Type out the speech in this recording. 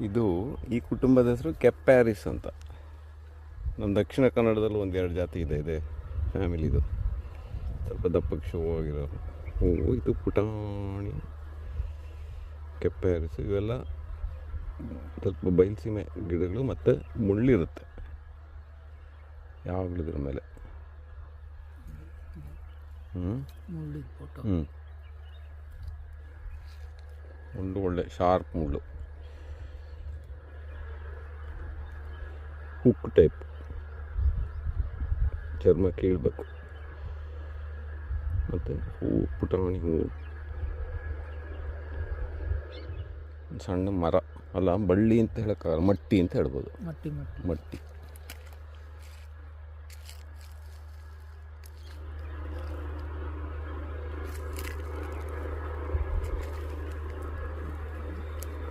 ಇದು ಈ ಕುಟುಂಬದ ಹೆಸರು ಕೆಪ್ಪ್ಯಾರಿಸ್ ಅಂತ. ನಮ್ಮ ದಕ್ಷಿಣ ಕನ್ನಡದಲ್ಲೂ ಒಂದೆರಡು ಜಾತಿ ಇದೆ ಫ್ಯಾಮಿಲಿದು. ಸ್ವಲ್ಪ ದಪ್ಪಕ್ಕೆ ಶೋ ಆಗಿರೋರು. ಇದು ಪುಟಾಣಿ ಕೆಪ್ಪ್ಯಾರಿಸ್. ಇವೆಲ್ಲ ಸ್ವಲ್ಪ ಬಯಲುಸೀಮೆ ಗಿಡಗಳು ಮತ್ತು ಮುಳ್ಳಿರುತ್ತೆ ಯಾವಾಗಲೂ ಇದ್ರ ಮೇಲೆ. ಮುಳ್ಳು ಒಳ್ಳೆ ಶಾರ್ಪ್ ಮುಳ್ಳು, ಹುಕ್ ಟೈಪ್, ಚರ್ಮ ಕೀಳ್ಬೇಕು. ಮತ್ತು ಹೂವು, ಪುಟಾಣಿ ಹೂವು, ಸಣ್ಣ ಮರ ಅಲ್ಲ, ಬಳ್ಳಿ ಅಂತ ಹೇಳೋಕ್ಕಾಗಲ್ಲ, ಮಟ್ಟಿ ಅಂತ ಹೇಳ್ಬೋದು. ಮಟ್ಟಿ